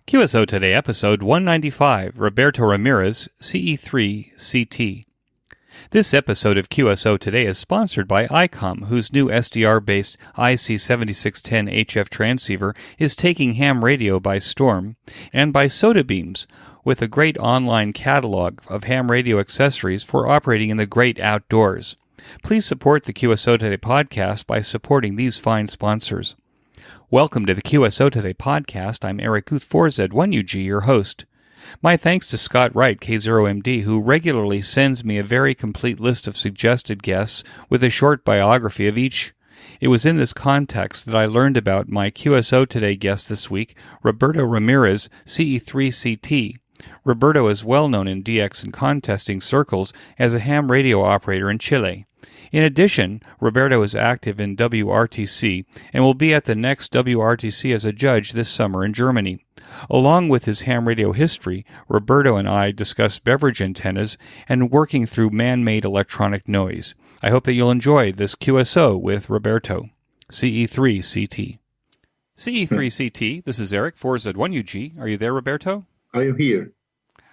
QSO Today, episode 195, Roberto Ramirez CE3CT. This episode of QSO Today is sponsored by ICOM, whose new SDR-based IC7610HF transceiver is taking ham radio by storm, and by Soda Beams, with a great online catalog of ham radio accessories for operating in the great outdoors. Please support the QSO Today podcast by supporting these fine sponsors. Welcome to the QSO Today podcast. I'm Eric Guth4Z1UG, your host. My thanks to Scott Wright, K0MD, who regularly sends me a very complete list of suggested guests with a short biography of each. It was in this context that I learned about my QSO Today guest this week, Roberto Ramirez CE3CT. Roberto is well known in DX and contesting circles as a ham radio operator in Chile. In addition, Roberto is active in WRTC and will be at the next WRTC as a judge this summer in Germany. Along with his ham radio history, Roberto and I discuss beverage antennas and working through man-made electronic noise. I hope that you'll enjoy this QSO with Roberto. CE3CT. CE3CT, this is Eric, 4Z1UG. Are you there, Roberto? I am here.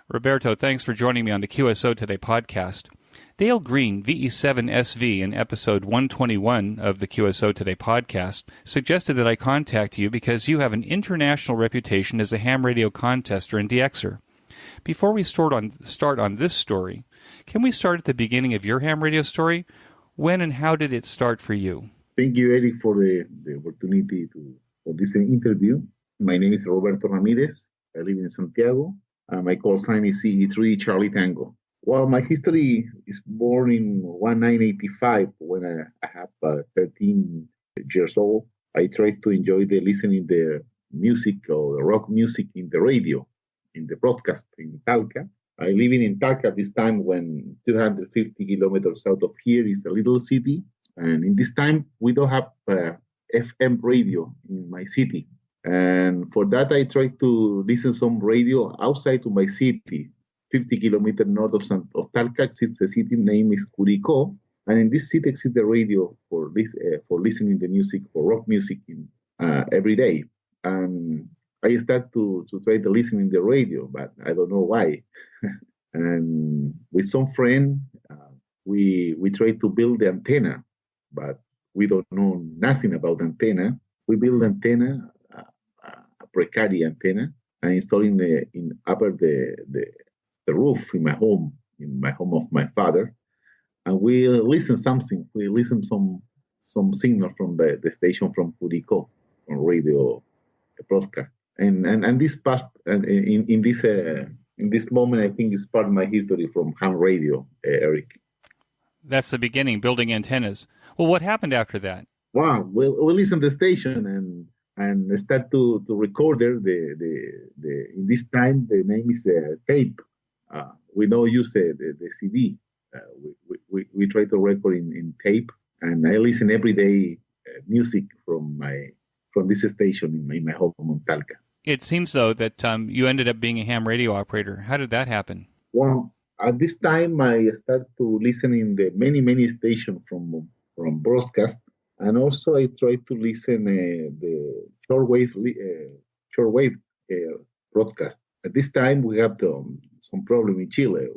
Roberto, thanks for joining me on the QSO Today podcast. Dale Green, VE7SV, in episode 121 of the QSO Today podcast, suggested that I contact you because you have an international reputation as a ham radio contester and DXer. Before we start on this story, can we start at the beginning of your ham radio story? When and how did it start for you? Thank you, Eric, for the opportunity for this interview. My name is Roberto Ramirez. I live in Santiago. My call sign is CE3 Charlie Tango. Well, my history is born in 1985 when I have 13 years old. I tried to enjoy listening the music or the rock music in the radio, in the broadcast in Talca. I living in Talca at this time when 250 kilometers south of here is a little city. And in this time, we don't have FM radio in my city. And for that, I tried to listen some radio outside of my city. 50 kilometers north of Talca exists a city named is Curicó, and in this city exists the radio for listening the music, for rock music every day. And I started to try to listen in the radio, but I don't know why. And with some friend, we tried to build the antenna, but we don't know nothing about antenna. We build antenna, a precary antenna, and installing in upper the roof in my home of my father, and we listen something. We listen some signal from the station from Curicó on radio broadcast, and this part in this moment I think is part of my history from ham radio, Eric. That's the beginning, building antennas. Well, what happened after that? Wow, we listen to the station and start to record there. The in this time the name is tape. We don't use the CD. We try to record in tape, and I listen every day music from this station in my home in Talca. It seems, though, that you ended up being a ham radio operator. How did that happen? Well, at this time, I started to listen in the many stations from broadcast, and also I tried to listen the shortwave broadcast. At this time, we have some problem in Chile.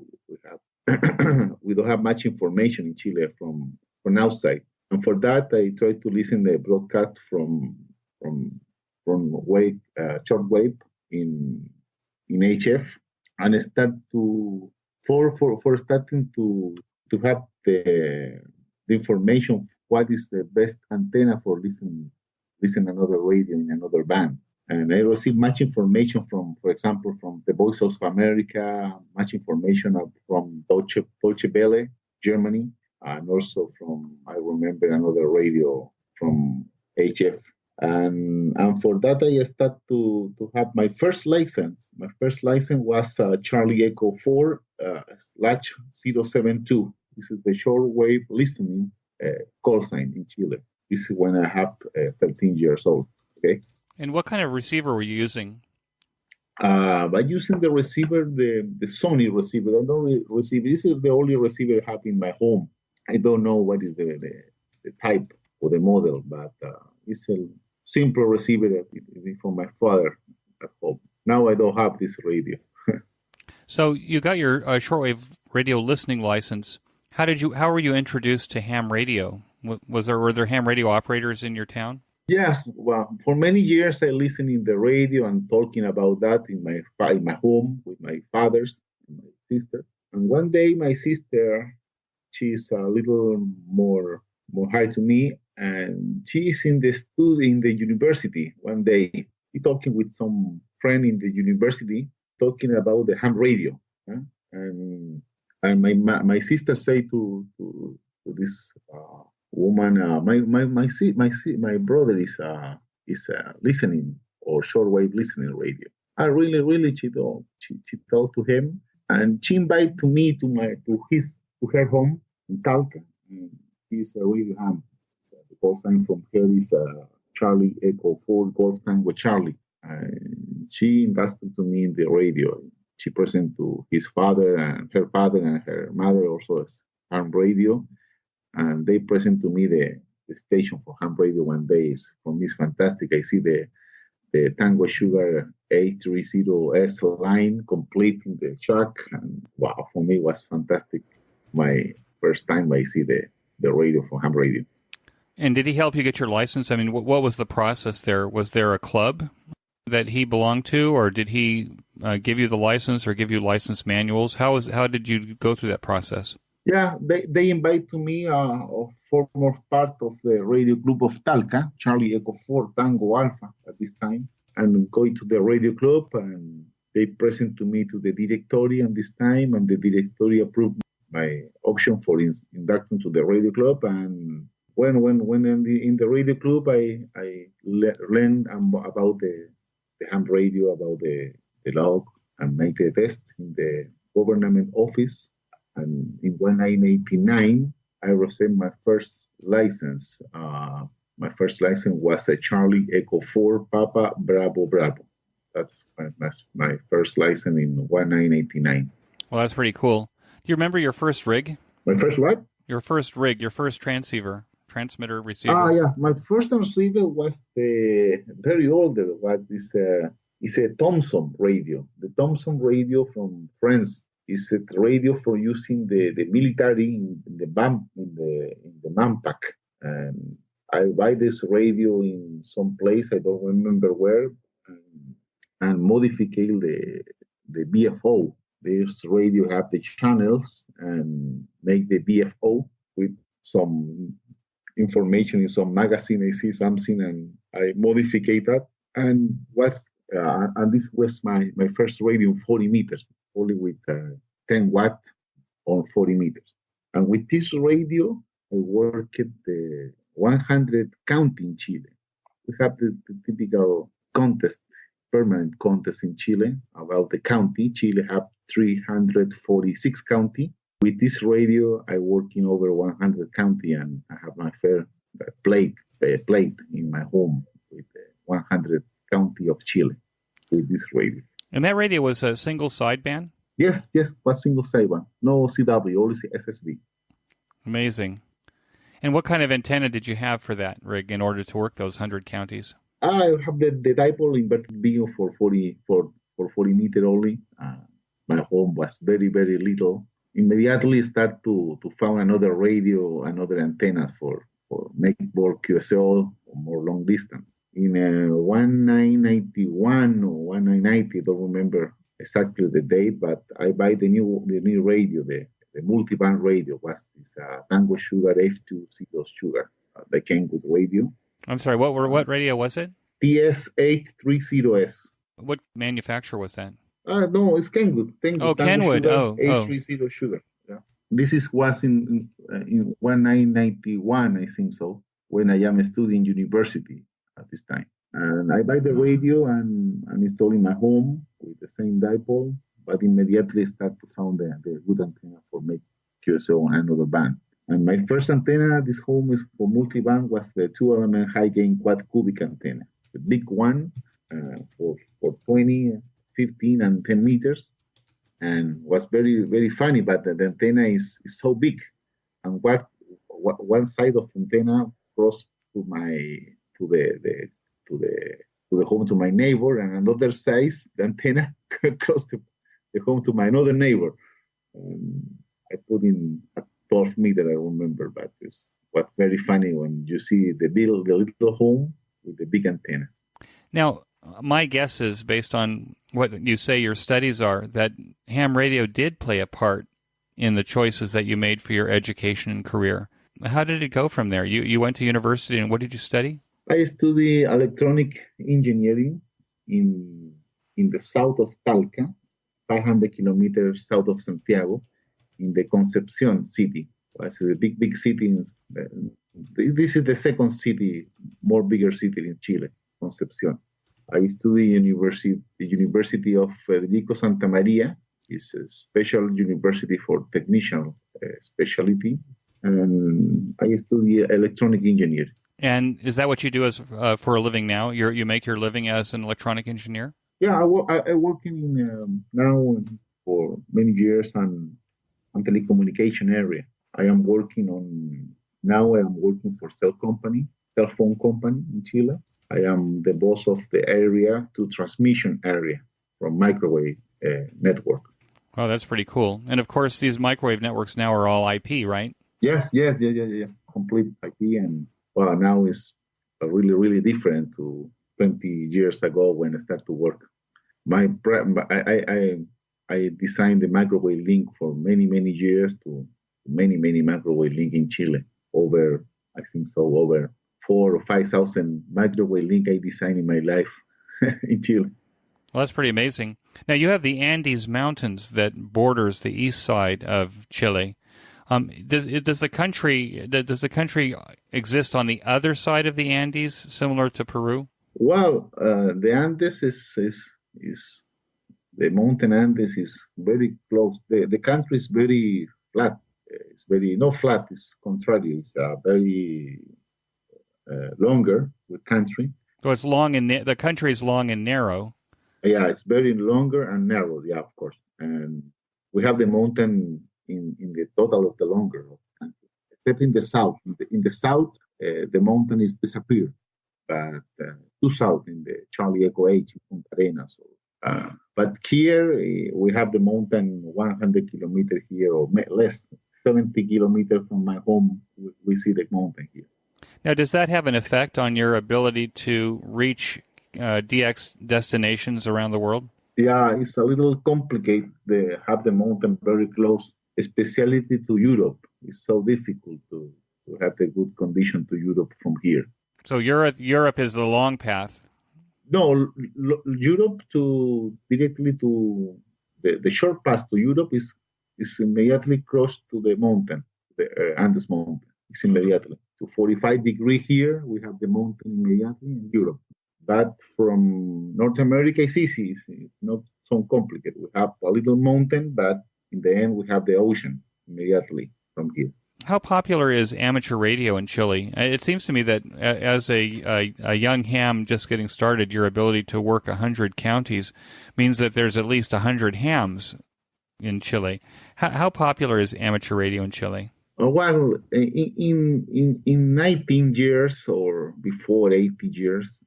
We don't have much information in Chile from outside, and for that I try to listen the broadcast from shortwave in HF, and start to for starting to have the information what is the best antenna for listen another radio in another band. And I received much information from, for example, from the Voice of America, much information from Deutsche Welle, Germany, and also from, I remember, another radio from HF. And for that, I started to have my first license. My first license was Charlie Echo 4/072. This is the shortwave listening call sign in Chile. This is when I have 13 years old. Okay. And what kind of receiver were you using? By using the receiver, the Sony receiver. I don't receive. This is the only receiver I have in my home. I don't know what is the type or the model, but it's a simple receiver from my father at home. Now I don't have this radio. So you got your shortwave radio listening license. How were you introduced to ham radio? Were there ham radio operators in your town? Yes, well, for many years I listened in the radio and talking about that in my home with my fathers and my sister. And one day my sister, she's a little more high to me, and she's in the in the university one day. He talking with some friend in the university, talking about the ham radio, huh? and and my sister say to this woman, my brother is listening or shortwave listening radio. I really she told to him, and she invited to me to her home in Talca. And he's a radio ham. So the call sign from her is Charlie Echo 4 Golf Tango Charlie. And she invested to me in the radio. She presented to his father and her mother also as ham radio, and they present to me the station for ham radio one day. For me, it's fantastic. I see the Tango Sugar A30S line complete in the truck, and wow, for me it was fantastic. My first time I see the radio for ham radio. And did he help you get your license? I mean, what was the process there? Was there a club that he belonged to, or did he give you the license or give you license manuals? How did you go through that process? Yeah, they invite to me former part of the radio club of Talca, Charlie Echo 4 Tango Alpha at this time, and going to the radio club, and they present to me to the directory at this time, and the directory approved my option for induction to the radio club. And when in the radio club, I learned about the ham radio, about the log, and make the test in the government office. And in 1989, I received my first license. My first license was a Charlie Echo 4 Papa Bravo Bravo. That's my first license in 1989. Well, that's pretty cool. Do you remember your first rig? My first what? Your first rig, your first transmitter, receiver. Yeah. My first receiver was the very old. What is a Thomson radio. The Thomson radio from France. Is a radio for using the military in the manpack. And I buy this radio in some place, I don't remember where, and modify the BFO. This radio have the channels and make the BFO with some information in some magazine. I see something and I modify that, and this was my first radio, 40 meters, only with 10 watt on 40 meters. And with this radio, I worked the 100 county in Chile. We have the typical contest, permanent contest in Chile about the county. Chile have 346 county. With this radio, I work in over 100 county, and I have my fair plate in my home with 100 county of Chile with this radio. And that radio was a single sideband? Yes, was single sideband. No CW, only SSB. Amazing. And what kind of antenna did you have for that rig in order to work those 100 counties? I have the dipole inverted beam for 40 meter only. My home was very, very little. Immediately start to found another radio, another antenna for make more QSO or more long distance. In 1991 or 1990, don't remember exactly the date, but I buy the new radio, the multiband radio was this Tango Sugar F20 Sugar, the Kenwood radio. I'm sorry, what radio was it? TS830S. What manufacturer was that? No, it's Kenwood. Oh, Kenwood. Sugar, A30 Sugar. Yeah. This was in 1991, I think so, when I am studying university at this time. And I buy the radio and install in my home with the same dipole, but immediately start to found the good antenna for make QSO on another band. And my first antenna, this home is for multiband, was the 2-element high gain quad cubic antenna, the big one for 20, 15, and 10 meters, and was very, very funny. But the antenna is so big, and one side of the antenna cross to the to the home to my neighbor, and another size the antenna across the home to my another neighbor. I put in a 12 meter, I remember, but it's what very funny when you see the little home with the big antenna. Now, my guess is, based on what you say your studies are, that ham radio did play a part in the choices that you made for your education and career. How did it go from there? You went to university, and what did you study? I studied electronic engineering in the south of Talca, 500 kilometers south of Santiago, in the Concepcion city. It's a big city. This is the second city, more bigger city in Chile, Concepcion. I studied the University of Federico Santa Maria. It's a special university for technician specialty. And I studied electronic engineering. And is that what you do as for a living now? You make your living as an electronic engineer? Yeah, I working in now for many years on telecommunication area. I am working for cell phone company in Chile. I am the boss of the area to transmission area from microwave network. Oh, that's pretty cool. And of course, these microwave networks now are all IP, right? Yes, yeah. Complete IP, and well, now is really different to 20 years ago when I started to work. I designed the microwave link for many years to many microwave link in Chile. Over 4,000 or 5,000 microwave link I designed in my life in Chile. Well, that's pretty amazing. Now, you have the Andes Mountains that borders the east side of Chile. Does the country exist on the other side of the Andes, similar to Peru? Well, the Andes is the mountain Andes is very close. The country is very flat. It's very not flat. It's contrary. It's very longer with country. So it's long and the country is long and narrow. Yeah, it's very longer and narrow. Yeah, of course. And we have the mountain in the total of the longer country, except in the south. In the south, the mountain is disappeared, but to south in the Charlie Echo H in Punta Arenas. But here we have the mountain 100 kilometers here or less, 70 kilometers from my home. We see the mountain here. Now, does that have an effect on your ability to reach DX destinations around the world? Yeah, it's a little complicated. They have the mountain very close, especially to Europe. It's so difficult to have the good condition to Europe from here. So Europe is the long path. No, Europe directly to the short path to Europe is immediately close to the mountain, the Andes mountain. It's immediately to 45 degrees here. We have the mountain immediately in Europe. But from North America, it's easy. It's not so complicated. We have a little mountain, but in the end, we have the ocean immediately from here. How popular is amateur radio in Chile? It seems to me that as a young ham just getting started, your ability to work 100 counties means that there's at least 100 hams in Chile. How popular is amateur radio in Chile? Well, in 19 years or before 80 years,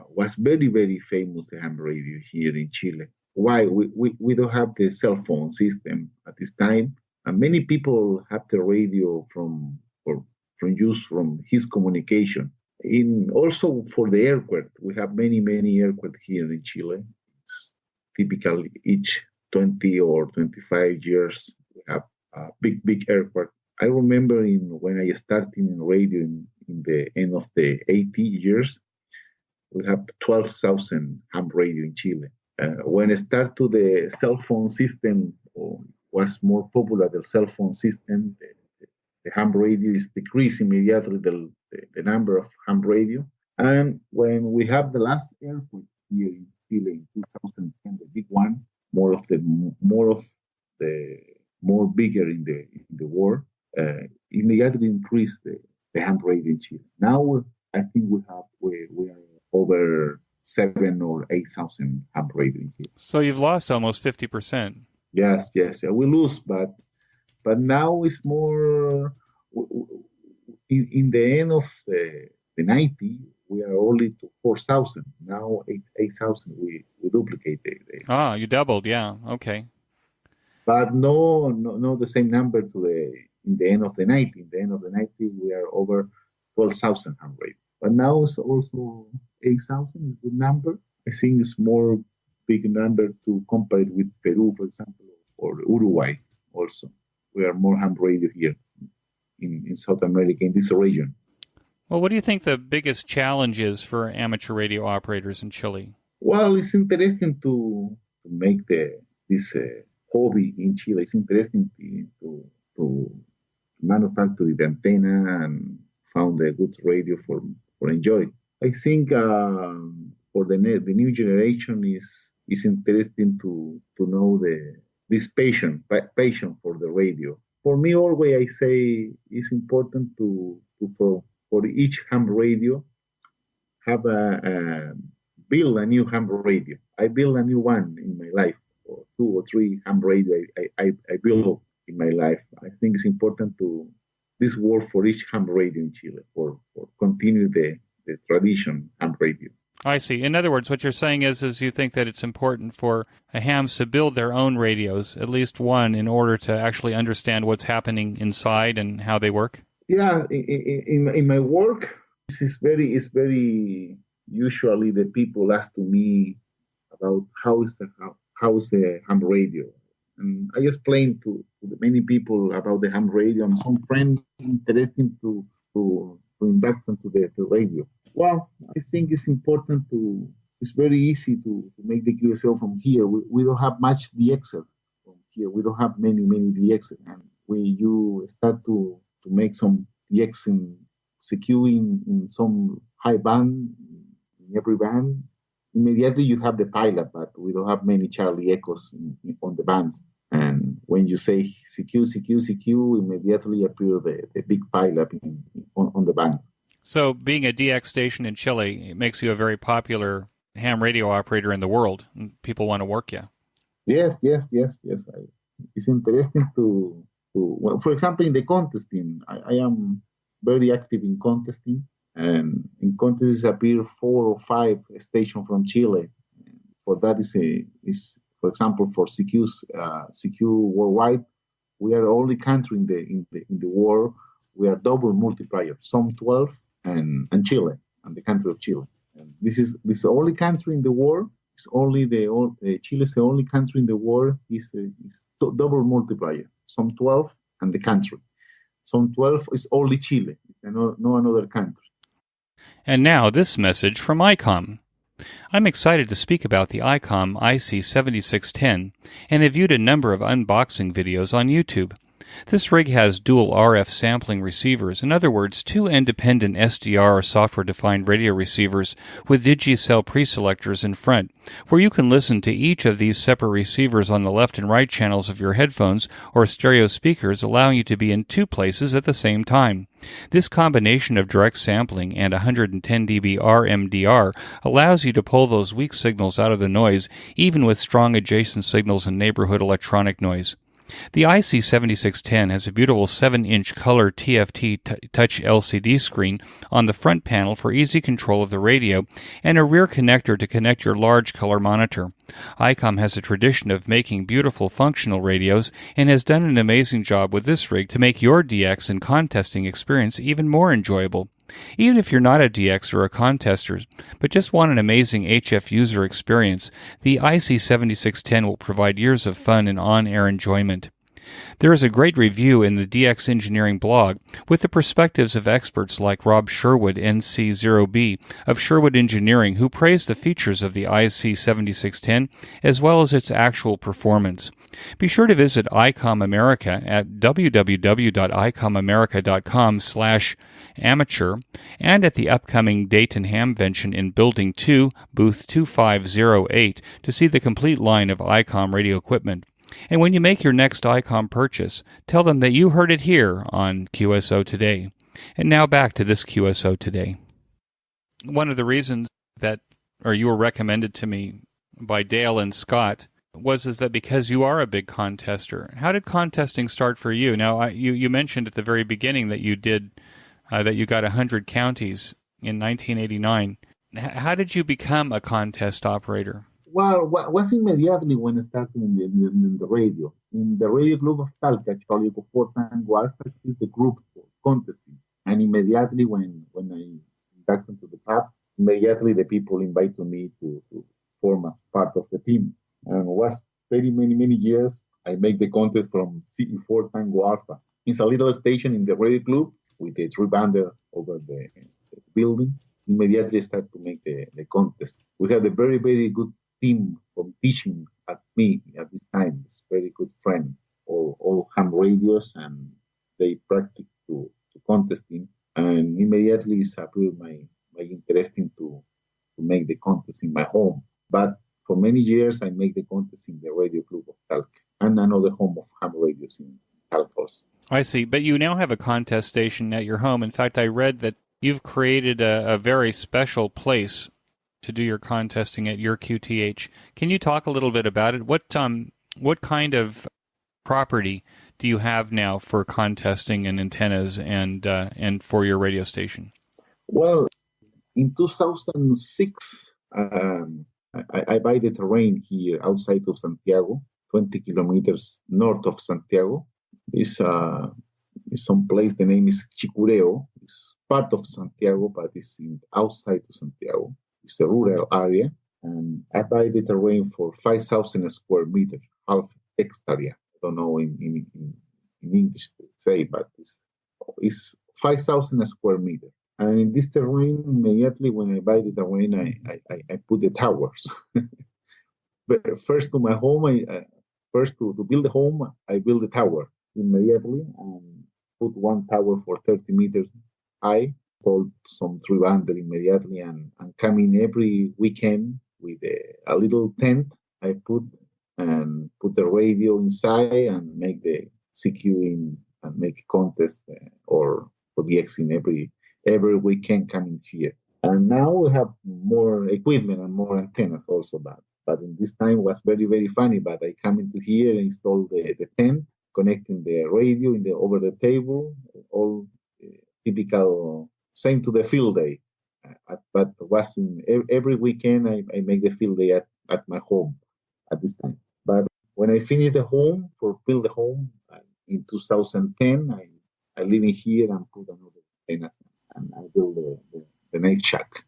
was very famous the ham radio here in Chile. Why? We don't have the cell phone system at this time. And many people have the radio from use from his communication. Also for the aircraft, we have many aircraft here in Chile. It's typically each 20 or 25 years we have a big aircraft. I remember when I started in radio in the end of the 80 years, we have 12,000 ham radio in Chile. When I started to the cell phone system, was more popular, the cell phone system, the ham radio is decreased immediately, the number of ham radio. And when we have the last airport here in Chile in 2010, the big one, more bigger in the world, immediately increased the ham radio in Chile. Now I think we are over 7,000 or 8,000 ham radio in Chile. So you've lost almost 50%. Yes. We lose, but now it's more in the end of the 90s. we are only to 4,000. Now 8,000, we duplicate You doubled, yeah. Okay. but no the same number to in the end of the night. In the end of the night, we are over 12,000 ham radio. But now it's also 8,000 is a good number. I think it's more big number to compare it with Peru, for example, or Uruguay also. We are more ham radio here in South America, in this region. Well, what do you think the biggest challenge is for amateur radio operators in Chile? Well, it's interesting to make this hobby in Chile. It's interesting to manufacture the antenna and found a good radio for enjoy. I think for the new generation is interesting to know this passion for the radio. For me, always I say it's important to for each ham radio have build a new ham radio. I build a new one in my life, or 2 or 3 ham radio I build in my life. I think it's important to this work for each ham radio in Chile for continue the tradition ham radio. I see. In other words, what you're saying is you think that it's important for hams to build their own radios, at least one, in order to actually understand what's happening inside and how they work? Yeah, in my work, it's very usually the people ask to me about how is the ham radio, and I explain to many people about the ham radio, and some friends interested to induct them to the radio. Well, I think it's important it's very easy to make the QSO from here. We don't have much DXer from here. We don't have many DXer, and you start to make some DX securing in some high band, in every band. Immediately you have the pilot, but we don't have many Charlie echoes on the bands. And when you say CQ, immediately appear the big pilot on the band. So being a DX station in Chile, it makes you a very popular ham radio operator in the world, and people want to work you. Yes. It's interesting well, for example, in the contesting, I am very active in contesting, and in contests appear 4 or 5 stations from Chile. For that is for example, for CQ worldwide, we are the only country in the world. We are double multiplier, some 12 and Chile, and the country of Chile. And this is the only country in the world. It's only Chile is the only country in the world is double multiplier. Some 12 and the country. Some 12 is only Chile, no another country. And now this message from ICOM. I'm excited to speak about the ICOM IC7610 and have viewed a number of unboxing videos on YouTube. This rig has dual RF sampling receivers, in other words, 2 independent SDR software-defined radio receivers with Digicel preselectors in front, where you can listen to each of these separate receivers on the left and right channels of your headphones or stereo speakers, allowing you to be in 2 places at the same time. This combination of direct sampling and 110 dB RMDR allows you to pull those weak signals out of the noise, even with strong adjacent signals and neighborhood electronic noise. The IC7610 has a beautiful 7-inch color TFT touch LCD screen on the front panel for easy control of the radio and a rear connector to connect your large color monitor. ICOM has a tradition of making beautiful functional radios and has done an amazing job with this rig to make your DX and contesting experience even more enjoyable. Even if you're not a DX or a contester, but just want an amazing HF user experience, the IC7610 will provide years of fun and on-air enjoyment. There is a great review in the DX Engineering blog with the perspectives of experts like Rob Sherwood, NC0B, of Sherwood Engineering, who praised the features of the IC7610 as well as its actual performance. Be sure to visit ICOM America at www.icomamerica.com/amateur and at the upcoming Dayton Hamvention in Building 2, Booth 2508 to see the complete line of ICOM radio equipment. And when you make your next ICOM purchase, tell them that you heard it here on QSO Today. And now back to this QSO Today. One of the reasons that you were recommended to me by Dale and Scott was that because you are a big contester. How did contesting start for you? Now, you mentioned at the very beginning that you got 100 counties in 1989. How did you become a contest operator? Well, was immediately when I started in the radio. In the radio club of Talca, Charlie Comfort and Alpha is the group for contesting. And immediately when I got into the pub, immediately the people invited me to form as part of the team. And was very many years I make the contest from CE4 Tango Alpha. It's a little station in the radio club with a three-bander over the building. Immediately start to make the contest. We had a very good team from teaching at me at this time. It's very good friend, all ham radios, and they practice to contesting. And immediately it appeared my interest to make the contest in my home. But for many years, I make the contest in the radio club of Talca and another home of ham radios in Talca also. I see. But you now have a contest station at your home. In fact, I read that you've created a very special place to do your contesting at your QTH. Can you talk a little bit about it? What kind of property do you have now for contesting and antennas and for your radio station? Well, in 2006, I buy the terrain here outside of Santiago, 20 kilometers north of Santiago. It's some place, the name is Chicureo. It's part of Santiago, but it's outside of Santiago. It's a rural area, and I buy the terrain for 5,000 square meters, half hectare. I don't know in English to say, but it's 5,000 square meters. And in this terrain, immediately when I buy the terrain, I put the towers. But first to my home, first to build the home, I build the tower immediately and put one tower for 30 meters high. Sold some three-bander immediately and coming every weekend with a little tent. I put the radio inside and make the CQing and make a contest or for DXing every weekend coming here. And now we have more equipment and more antennas also. But in this time was very funny. But I come into here and install the tent, connecting the radio over the table, all typical. Same to the field day, but was in every weekend I make the field day at my home at this time. But when I finish the home build the home in 2010, I live in here and put another antenna and I build the night shack.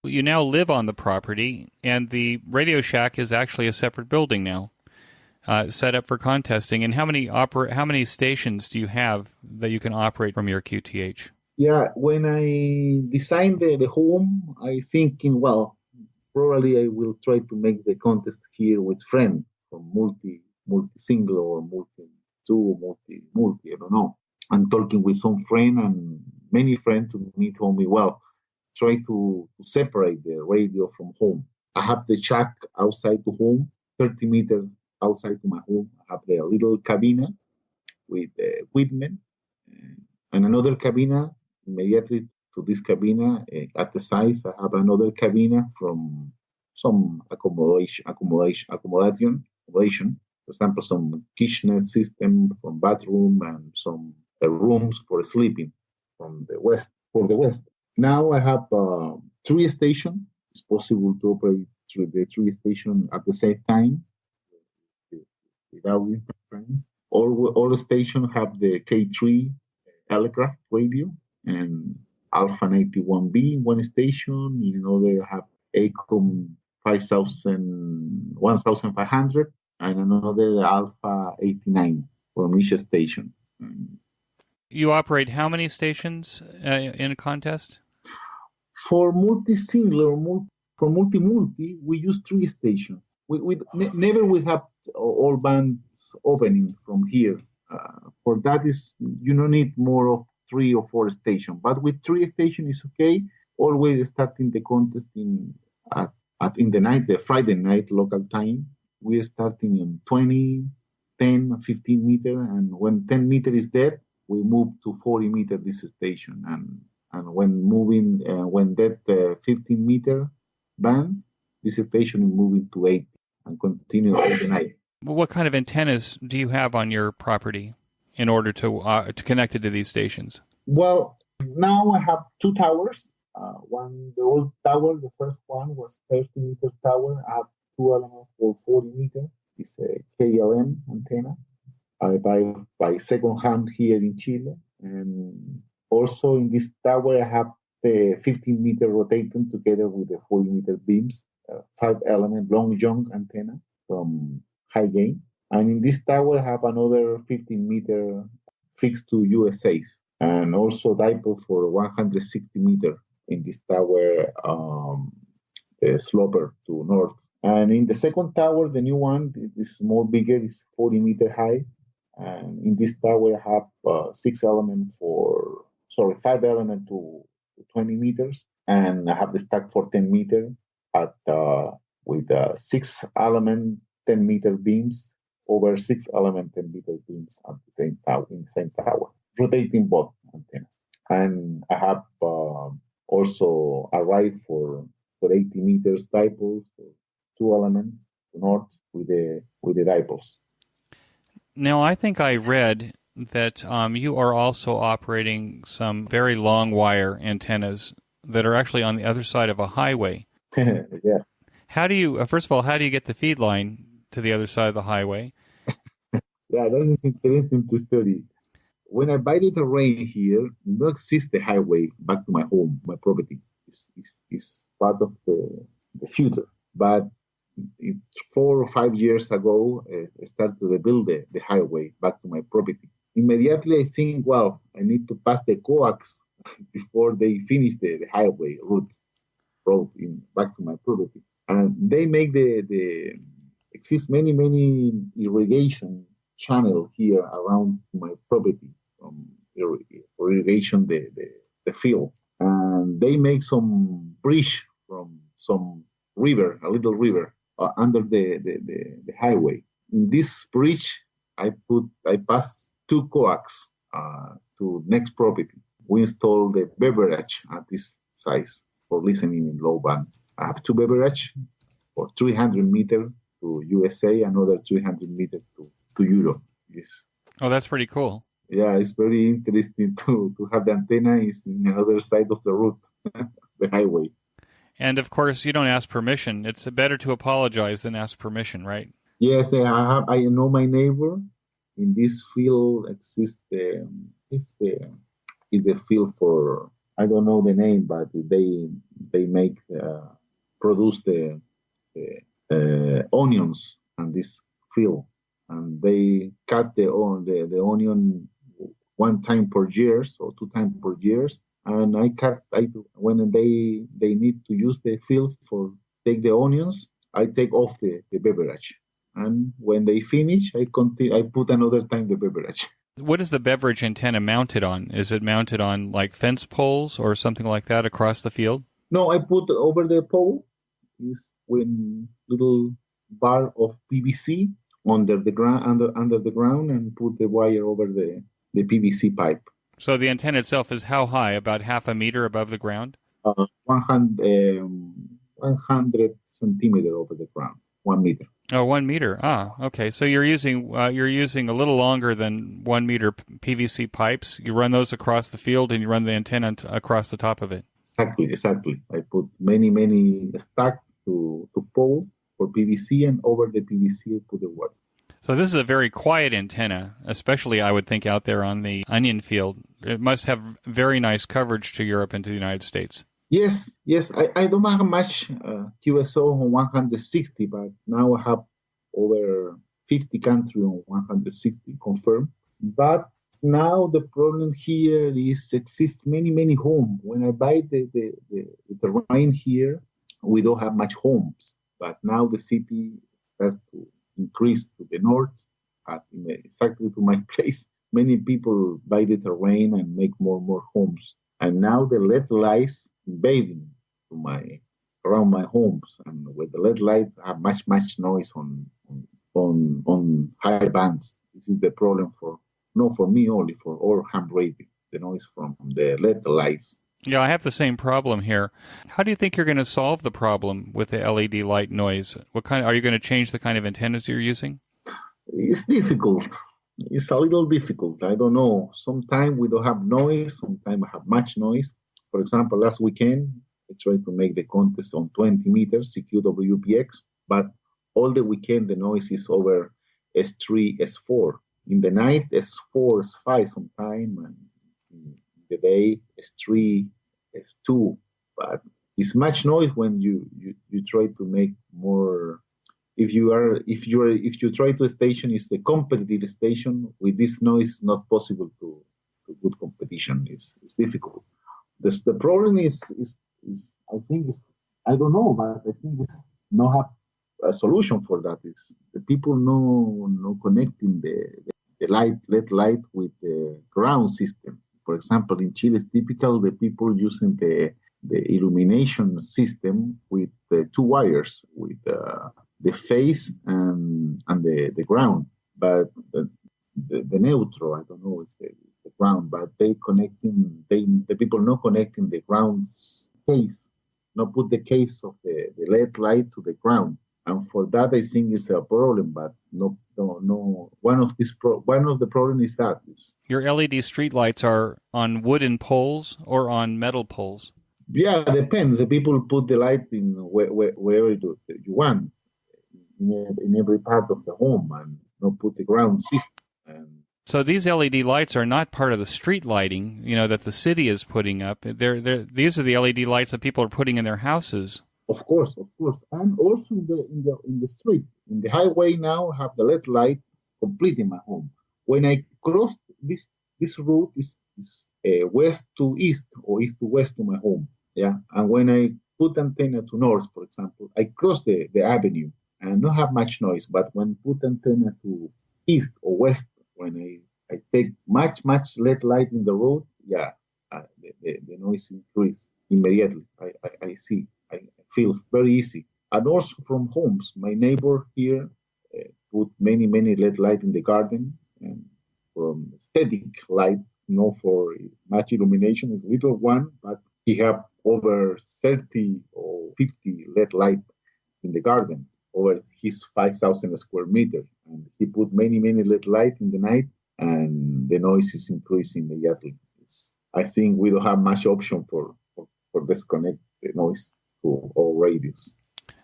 You now live on the property, and the radio shack is actually a separate building now, set up for contesting. And how many stations do you have that you can operate from your QTH? Yeah, when I designed the home, I thinking, well, probably I will try to make the contest here with friends from multi-single or multi-two, multi, I don't know. I'm talking with some friend and many friends to me told me, well, try to separate the radio from home. I have the shack outside the home, 30 meters outside to my home. I have the little cabina with equipment and another cabina. Immediately to this cabina, at the side, I have another cabina from some accommodation. For example, some kitchenette system from bathroom and some rooms for sleeping from the west. Now I have 3 stations. It's possible to operate through the 3 stations at the same time without interference. All the stations have the K3 telegraph radio and Alpha 91B in one station. In another have ACOM 1500 and another Alpha 89 from each station. You operate how many stations in a contest? For multi-single or for multi-multi, we use 3 stations. Never we have all bands opening from here. For that is you don't need more of 3 or 4 stations. But with 3 stations is okay. Always starting the contest in the night, the Friday night local time. We're starting in 20, 10, 15 meter, and when 10 meter is dead, we move to 40 meter this station. And when moving, when that 15 meter band, this station is moving to 80 and continue all the night. What kind of antennas do you have on your property in order to connect it to these stations? Well, now I have 2 towers. The old tower, the first one was 30 meters tower. I have two elements for 40 meters. It's a KLM antenna. I buy second hand here in Chile. And also in this tower, I have the 15-meter rotating together with the 40-meter beams, 5-element long jump antenna from high gain. And in this tower, I have another 15-meter fixed to USAs, and also dipole for 160 meter in this tower, sloper to north. And in the second tower, the new one is more bigger, it's 40 meter high. And in this tower, I have 5 element to 20 meters. And I have the stack for 10 meter at with 6-element 10-meter beams over 6-element 10-meter beams at the same tower, in the same tower, rotating both antennas. And I have also arrived for 80 meters dipoles, 2 elements north with the dipoles. Now, I think I read that you are also operating some very long wire antennas that are actually on the other side of a highway. Yeah. How do you, first of all, how do you get the feed line to the other side of the highway? Yeah, that is interesting to study. When I buy the terrain here, no exist the highway back to my home, my property. It's part of the future. But 4 or 5 years ago, I started to build the highway back to my property. Immediately, I think, well, I need to pass the coax before they finish the highway road back to my property. And they make exist many irrigation channel here around my property for irrigation the field. And they make some bridge from some river, a little river, under the highway. In this bridge, I pass 2 coax to next property. We install the beverage at this size for listening in low band. I have 2 beverage for 300 meters to USA, another 300 meters to Europe. Oh, that's pretty cool. Yeah, it's very interesting to have the antenna is in another side of the route, the highway. And of course, you don't ask permission. It's better to apologize than ask permission, right? Yes, I know my neighbor. In this field exists is the field for, I don't know the name, but they make produce the onions on this field, and they cut the onion 1 time per year, so 2 times per year. And when they need to use the field for take the onions, I take off the beverage. And when they finish, I put another time the beverage. What is the beverage antenna mounted on? Is it mounted on like fence poles or something like that across the field? No, I put over the pole is when little bar of PVC under the ground and put the wire over the PVC pipe. So the antenna itself is how high? About half a meter above the ground? 100 centimeters over the ground, 1 meter. Oh, 1 meter. Ah, okay. So you're using a little longer than 1 meter PVC pipes. You run those across the field and you run the antenna across the top of it. Exactly. I put many stack to pole for PVC, and over the PVC I put the wire. So this is a very quiet antenna, especially I would think out there on the onion field. It must have very nice coverage to Europe and to the United States. Yes. I don't have much QSO on 160, but now I have over 50 countries on 160 confirmed. But now the problem here is exist many homes. When I buy the terrain here, we don't have much homes. But now the city starts to increase to the north, exactly to my place. Many people buy the terrain and make more homes. And now the LED lights invading around my homes, and with the LED lights have much noise on high bands. This is the problem for me only, for all ham radio, the noise from the LED lights. Yeah, I have the same problem here. How do you think you're going to solve the problem with the LED light noise? Are you going to change the kind of antennas you're using? It's difficult. It's a little difficult. I don't know. Sometimes we don't have noise. Sometimes I have much noise. For example, last weekend, I tried to make the contest on 20 meters, CQWPX, but all the weekend the noise is over S3, S4. In the night, S4, S5 sometime, and in the day, S3, S2. But it's much noise when you try to make more. If you try to station is the competitive station with this noise, not possible to good competition. It's difficult. The problem is I think is I don't know, but I think it's not have a solution for that. Is the people no connecting the LED light with the ground system. For example, in Chile, it's typical the people using the illumination system with the two wires, with the face and the ground. But the neutral, I don't know, it's the ground, but the people not connecting the ground's case, not put the case of the LED light to the ground. And for that, I think it's a problem, but no. One of the problem is that your LED street lights are on wooden poles or on metal poles. Yeah, depends. The people put the light in wherever you want, in every part of the home, and not put the ground system. So these LED lights are not part of the street lighting, that the city is putting up. These are the LED lights that people are putting in their houses. Of course, and also in the street, in the highway now have the LED light complete in my home. When I cross this route is west to east or east to west to my home. Yeah, and when I put antenna to north, for example, I cross the avenue and not have much noise. But when put antenna to east or west, when I take much LED light in the road, yeah, the noise increase immediately. I see. I feel very easy. And also from homes, my neighbor here put many LED light in the garden, and from static light, for much illumination is little one, but he have over 30 or 50 LED light in the garden over his 5,000 square meters, and he put many LED light in the night, and the noise is increasing immediately. I think we don't have much option for disconnect the noise to all radios.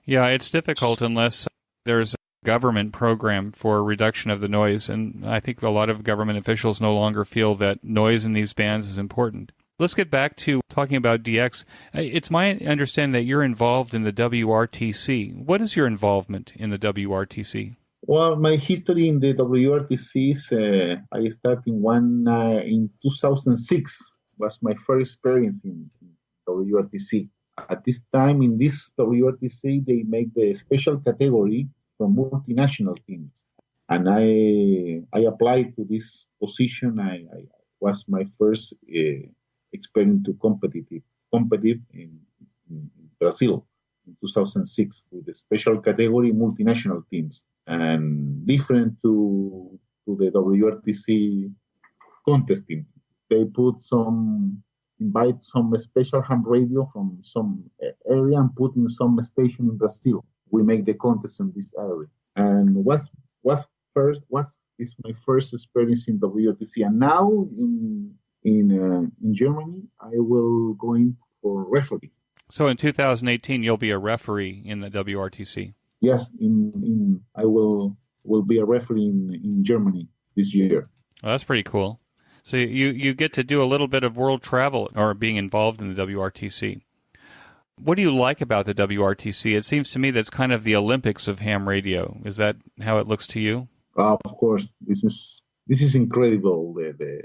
Yeah, it's difficult unless there's a government program for reduction of the noise, and I think a lot of government officials no longer feel that noise in these bands is important. Let's get back to talking about DX. It's my understanding that you're involved in the WRTC. What is your involvement in the WRTC? Well, my history in the WRTC is I started in 2006. Was my first experience in WRTC. At this time, in this WRTC, they make the special category from multinational teams. And I applied to this position. I was my first experience to competitive in Brazil in 2006 with the special category multinational teams. And different to the WRTC contesting, they invite some special ham radio from some area and put in some station in Brazil. We make the contest in this area. And was my first experience in WRTC. And now in Germany, I will go in for referee. So in 2018, you'll be a referee in the WRTC. Yes, I will be a referee in Germany this year. Well, that's pretty cool. So you get to do a little bit of world travel or being involved in the WRTC. What do you like about the WRTC? It seems to me that's kind of the Olympics of ham radio. Is that how it looks to you? Of course, this is incredible. The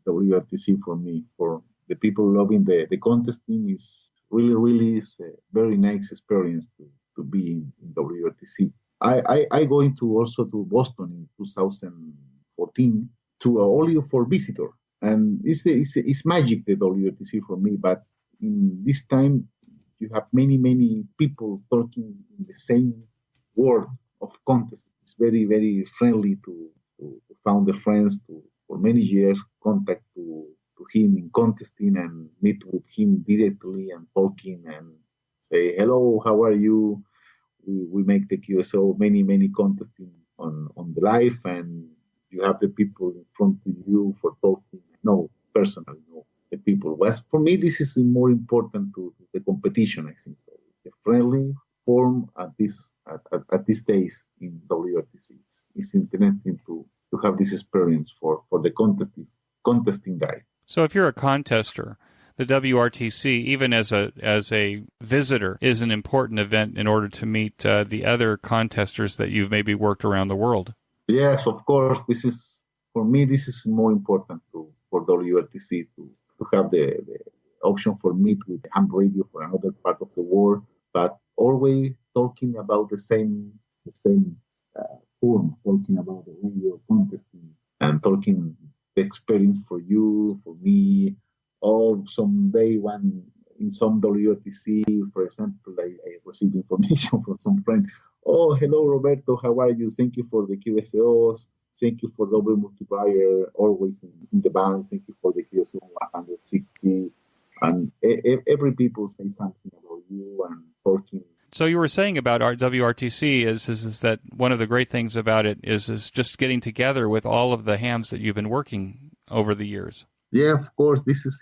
WRTC for me, for the people loving the contesting, is really is a very nice experience to be in WRTC. I go into also to Boston in 2014 to only for visitor, and it's magic, the WRTC for me. But in this time, you have many people talking in the same word of contest. It's very friendly to found the friends for many years, contact to him in contesting and meet with him directly and talking and say hello, how are you? We make the QSO many contesting on the live, and you have the people in front of you for talking. No, personally, no. The people But for me, this is more important to the competition, I think. So the friendly form at these days in WRTC. It's interesting to have this experience for the contesting guy. So if you're a contester, the WRTC, even as a visitor, is an important event in order to meet the other contesters that you've maybe worked around the world. Yes, of course. For me, this is more important for WRTC to have the option for meet with ham radio for another part of the world, but always talking about the same form, talking about the radio contesting and talking the experience for you, for me, or someday when in some WRTC, for example, I received information from some friend. Oh, hello, Roberto. How are you? Thank you for the QSOs. Thank you for double multiplier, always in the band. Thank you for the QSO 160. And every people say something about you and talking. So you were saying about our WRTC is that one of the great things about it is just getting together with all of the hams that you've been working over the years. Yeah, of course. This is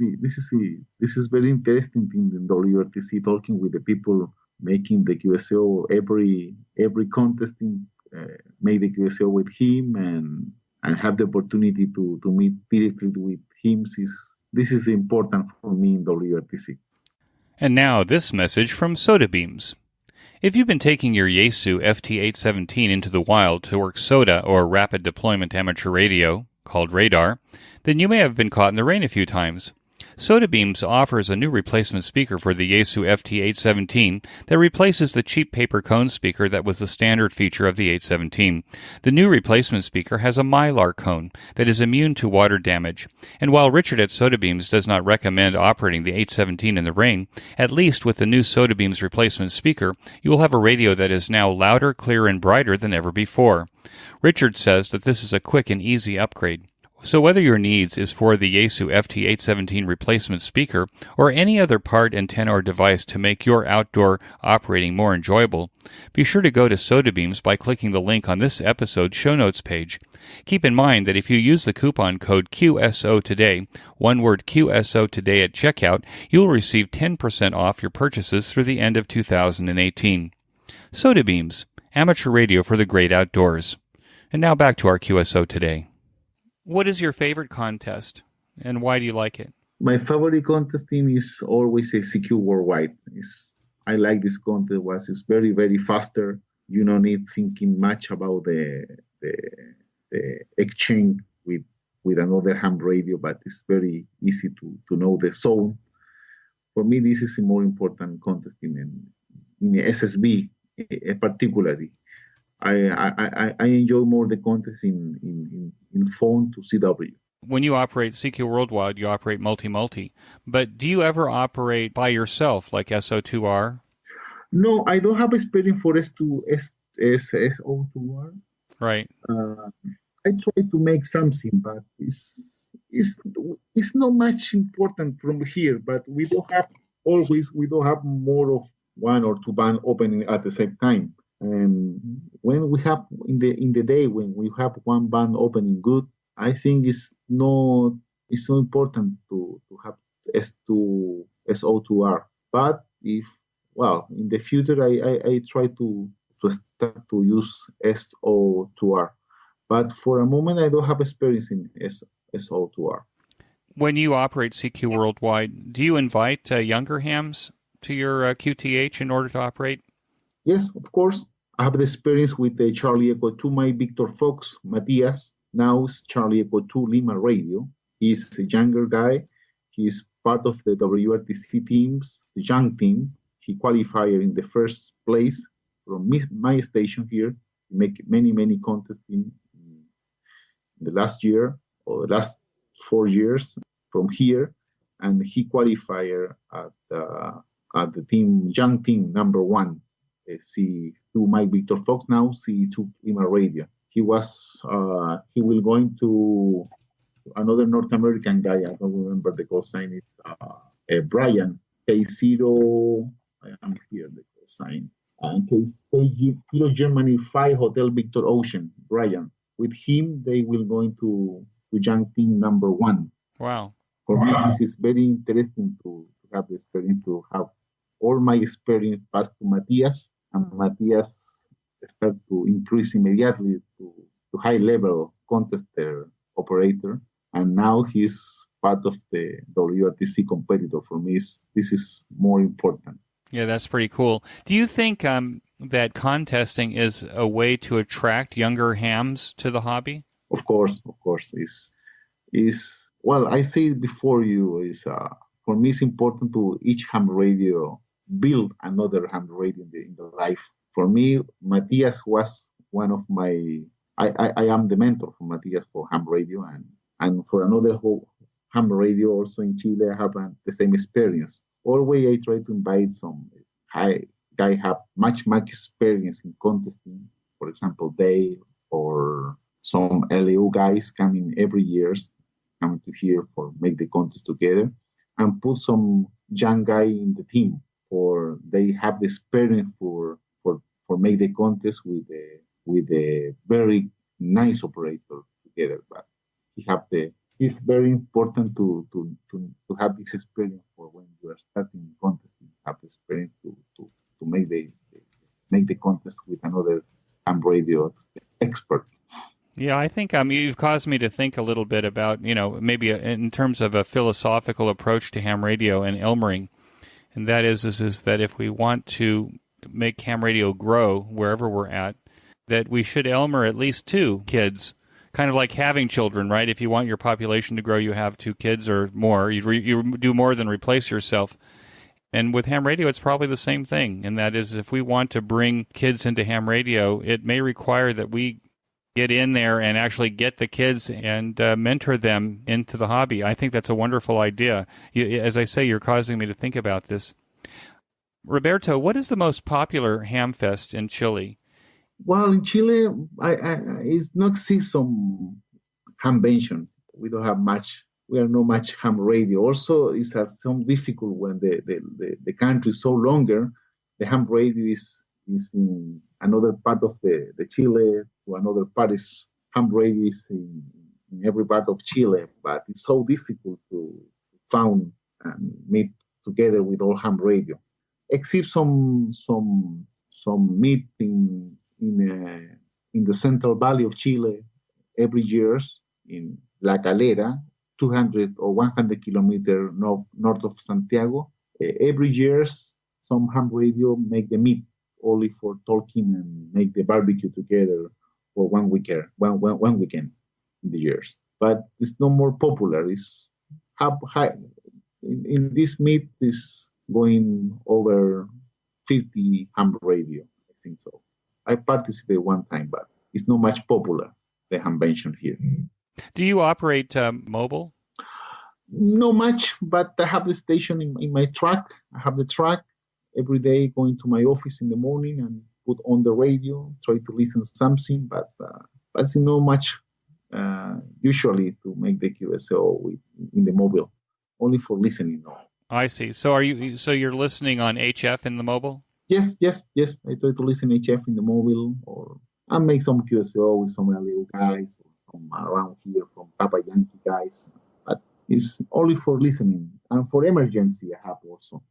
very interesting thing in WRTC, talking with the people making the QSO. Every contesting made the QSO with him and have the opportunity to meet directly with him. This is important for me in WRTC. And now this message from Soda Beams. If you've been taking your Yaesu FT817 into the wild to work SOTA or Rapid Deployment Amateur Radio, called radar, then you may have been caught in the rain a few times. Soda Beams offers a new replacement speaker for the Yaesu FT817 that replaces the cheap paper cone speaker that was the standard feature of the 817. The new replacement speaker has a mylar cone that is immune to water damage, and while Richard at Soda Beams does not recommend operating the 817 in the rain, at least with the new Soda Beams replacement speaker, you will have a radio that is now louder, clearer, and brighter than ever before. Richard says that this is a quick and easy upgrade. So whether your needs is for the Yaesu FT817 replacement speaker or any other part, antenna, or device to make your outdoor operating more enjoyable, be sure to go to Soda Beams by clicking the link on this episode's show notes page. Keep in mind that if you use the coupon code QSO Today, one word QSO Today at checkout, you'll receive 10% off your purchases through the end of 2018. Soda Beams, amateur radio for the great outdoors. And now back to our QSO Today. What is your favorite contest, and why do you like it? My favorite contest team is always a CQ Worldwide. I like this contest. It's very, very faster. You don't need thinking much about the exchange with another ham radio, but it's very easy to know the zone. For me, this is a more important contest in SSB, particularly. I enjoy more the contest in phone to CW. When you operate CQ Worldwide, you operate multi-multi. But do you ever operate by yourself, like SO2R? No, I don't have experience for SO2R. Right. I try to make something, but it's not much important from here. But we don't have more of one or two bands opening at the same time. And when we have in the day when we have one band opening good, I think it's not important to have SO2R. But in the future I try to start to use SO2R. But for a moment I don't have experience in SO2R. When you operate CQ Worldwide, do you invite younger hams to your QTH in order to operate? Yes, of course. I have the experience with the Charlie Echo 2 Mike Victor Fox, Matias. Now it's Charlie Echo 2 Lima Radio. He's a younger guy. He's part of the WRTC teams, the young team. He qualified in the first place from my station here. He make many contests in the last year or the last 4 years from here. And he qualified at the young team number 1. C2 Mike Victor Fox, now C2 Lima Radio. He will going to another North American guy. I don't remember the call sign. It's Brian K0. I am here the call sign. And Kilo Germany 5 Hotel Victor Ocean. Brian. With him, they will going to young team number 1. Wow. for me, this is very interesting to have the experience, to have all my experience passed to Matthias, and Matthias start to increase immediately to high level contester operator, and now he's part of the WRTC competitor. For me, this is more important. Yeah, that's pretty cool. Do you think that contesting is a way to attract younger hams to the hobby? Of course, is well. I said before you is for me it's important to each ham radio build another ham radio in the life. For me, Matthias was one of my. I am the mentor for Matthias for ham radio, and for another whole ham radio also in Chile. I have the same experience. Always I try to invite some high guy have much experience in contesting. For example, they or some LAU guys coming every year, coming to here for make the contest together, and put some young guy in the team for they have the experience for make the contest with a very nice operator together. But it's very important to have this experience for when you are starting contesting, have the experience to make the contest with another ham radio expert. Yeah, I think you've caused me to think a little bit about, maybe in terms of a philosophical approach to ham radio and Elmering, and that is that if we want to make ham radio grow wherever we're at, that we should Elmer at least 2 kids, kind of like having children, right? If you want your population to grow, you have 2 kids or more. You do more than replace yourself. And with ham radio, it's probably the same thing, and that is if we want to bring kids into ham radio, it may require that we get in there and actually get the kids and mentor them into the hobby. I think that's a wonderful idea. As I say, you're causing me to think about this. Roberto, what is the most popular ham fest in Chile? Well, in Chile, it's not see some hamvention. We don't have much. We are not much ham radio. Also, it's some difficult when the country is so longer. The ham radio is in another part of the Chile, to another part is ham radio is in every part of Chile, but it's so difficult to found and meet together with all ham radio. Except some meet in the Central Valley of Chile every year in La Calera, 200 or 100 kilometers north of Santiago. Every year, some ham radio make the meet only for talking and make the barbecue together for one weekend in the years. But it's no more popular. It's high in this meet is going over 50 ham radio. I think so. I participated one time, but it's not much popular, the hamvention here. Do you operate mobile? No much, but I have the station in my truck. I have the truck every day going to my office in the morning and put on the radio, try to listen something, but it's not much usually to make the QSO in the mobile, only for listening. I see. So you're listening on HF in the mobile? Yes. I try to listen HF in the mobile, or I make some QSO with some LAU guys from around here, from Papa Yankee guys. But it's only for listening and for emergency. I have also,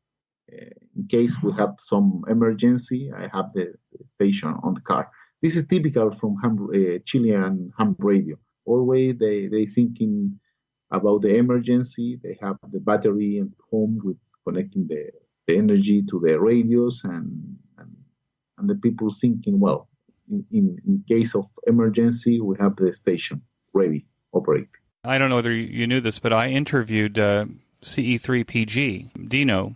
in case we have some emergency, I have the station on the car. This is typical from Chilean ham radio. Always they thinking about the emergency. They have the battery at home with connecting the energy to the radios, and the people thinking, well, in case of emergency, we have the station ready, operating. I don't know whether you knew this, but I interviewed CE3PG, Dino,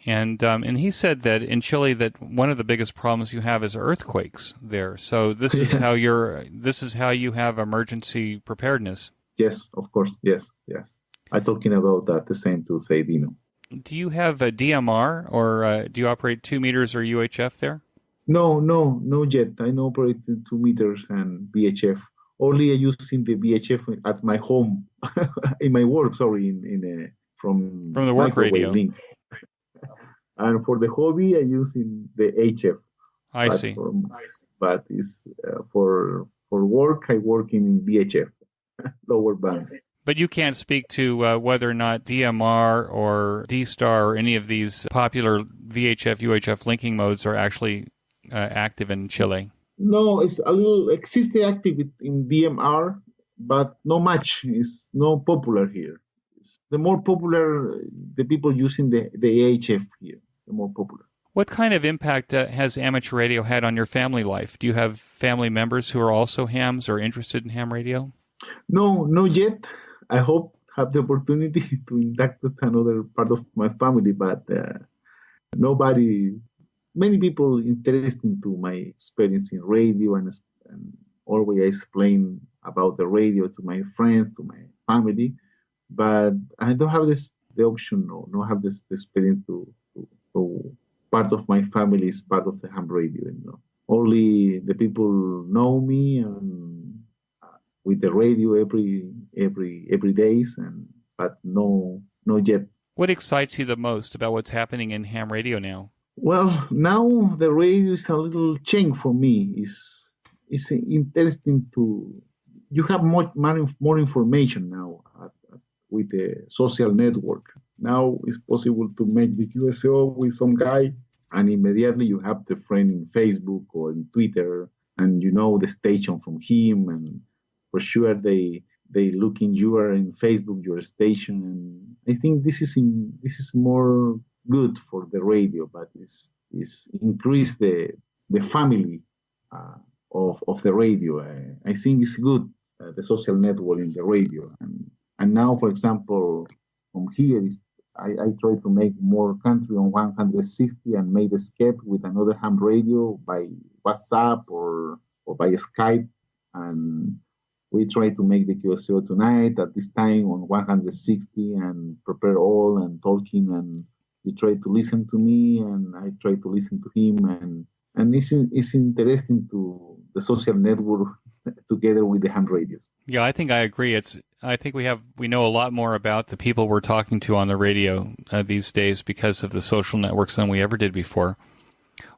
and he said that in Chile that one of the biggest problems you have is earthquakes there. So this is how you have emergency preparedness. Yes, of course. Yes. I'm talking about that the same to say Dino. Do you have a DMR, or do you operate 2 meters or UHF there? No yet. I don't operate 2 meters and VHF. Only I using the VHF at my home, in my work. Sorry, from the work radio. Link. And for the hobby, I using the HF. I see. But it's for work, I work in VHF, lower band. But you can't speak to whether or not DMR or D-Star or any of these popular VHF, UHF linking modes are actually active in Chile. No, it's a little existing active in DMR, but not much. It's not popular here. The more popular, the people using the AHF here, the more popular. What kind of impact has amateur radio had on your family life? Do you have family members who are also hams or interested in ham radio? No, not yet. I hope have the opportunity to induct another part of my family, but many people interested into my experience in radio, and always I explain about the radio to my friends, to my family, but I don't have the option, or not have the experience to part of my family is part of the ham radio. Only the people know me and with the radio every days, but no, not yet. What excites you the most about what's happening in ham radio now? Well, now the radio is a little change for me. It's interesting you have more information now with the social network. Now it's possible to make the QSO with some guy, and immediately you have the friend in Facebook or in Twitter, and you know the station from him, and for sure they look in Facebook, your station, and I think this is more good for the radio, but it's increase the family of the radio. I think it's good, the social network in the radio, and now, for example, from here I try to make more country on 160 and make a sketch with another ham radio by WhatsApp or by Skype, and we try to make the QSO tonight at this time on 160 and prepare all and talking, and you try to listen to me and I try to listen to him, and it's interesting to the social network together with the ham radios. Yeah, I think I agree. I think we know a lot more about the people we're talking to on the radio these days because of the social networks than we ever did before.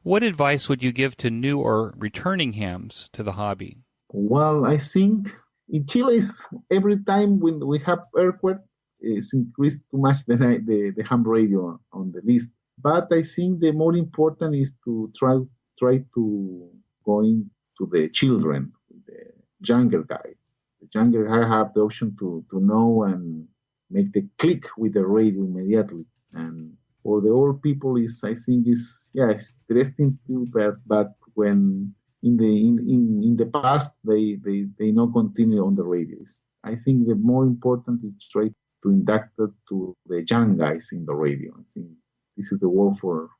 What advice would you give to new or returning hams to the hobby? Well, I think in Chile, every time when we have earthquake, it's increased too much the ham radio on the list. But I think the more important is to try to go into the children, the younger guy. The younger guy have the option to know and make the click with the radio immediately. And for the old people, I think it's interesting too, but when in the past they not continue on the radios. I think the more important is try to induct it to the young guys in the radio. I think this is the work for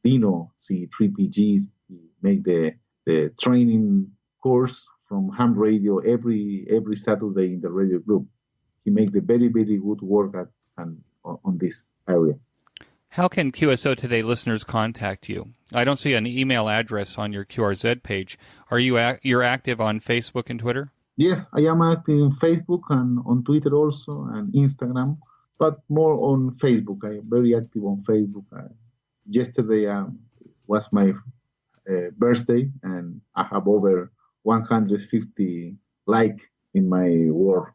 Dino CE3CT, make the training course from ham radio every Saturday in the radio group. He make the very, very good work on this area. How can QSO Today listeners contact you? I don't see an email address on your QRZ page. Are you're active on Facebook and Twitter? Yes, I am active on Facebook and on Twitter also, and Instagram, but more on Facebook. I am very active on Facebook. Yesterday was my birthday, and I have over 150 likes in my work.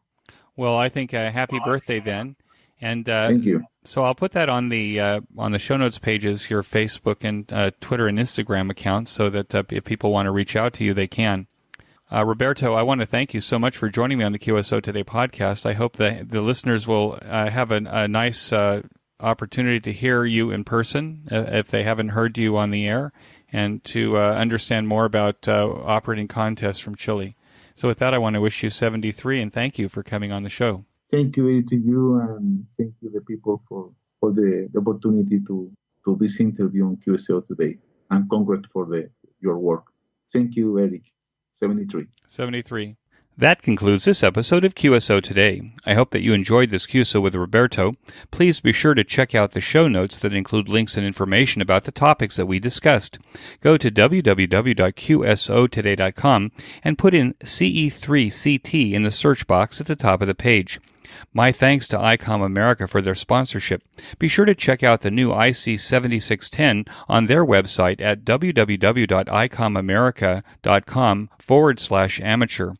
Well, I think happy birthday then. And thank you. So I'll put that on the show notes pages, your Facebook and Twitter and Instagram accounts, so that if people want to reach out to you, they can. Roberto, I want to thank you so much for joining me on the QSO Today podcast. I hope that the listeners will have a nice opportunity to hear you in person if they haven't heard you on the air, and to understand more about operating contests from Chile. So with that, I want to wish you 73 and thank you for coming on the show. Thank you to you, and thank you the people for the opportunity to this interview on QSO Today, and congrats for your work. Thank you, Eric. 73. That concludes this episode of QSO Today. I hope that you enjoyed this QSO with Roberto. Please be sure to check out the show notes that include links and information about the topics that we discussed. Go to www.qsotoday.com and put in CE3CT in the search box at the top of the page. My thanks to ICOM America for their sponsorship. Be sure to check out the new IC7610 on their website at www.icomamerica.com/amateur.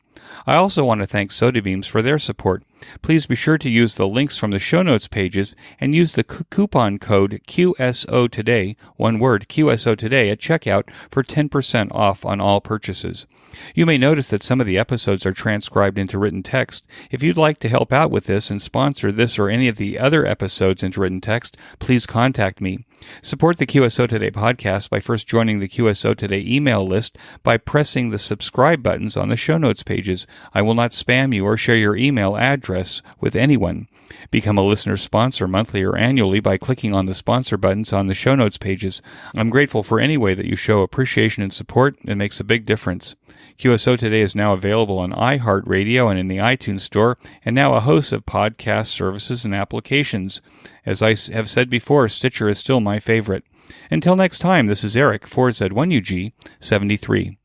I also want to thank SodaBeams for their support. Please be sure to use the links from the show notes pages and use the coupon code QSO Today, one word, QSO Today, at checkout for 10% off on all purchases. You may notice that some of the episodes are transcribed into written text. If you'd like to help out with this and sponsor this or any of the other episodes into written text, please contact me. Support the QSO Today podcast by first joining the QSO Today email list by pressing the subscribe buttons on the show notes pages. I will not spam you or share your email address with anyone. Become a listener sponsor monthly or annually by clicking on the sponsor buttons on the show notes pages. I'm grateful for any way that you show appreciation and support. It makes a big difference. QSO Today is now available on iHeartRadio and in the iTunes Store, and now a host of podcast services and applications. As I have said before, Stitcher is still my favorite. Until next time, this is Eric, 4Z1UG 73.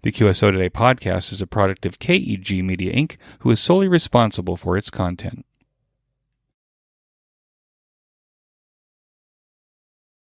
The QSO Today podcast is a product of KEG Media Inc., who is solely responsible for its content.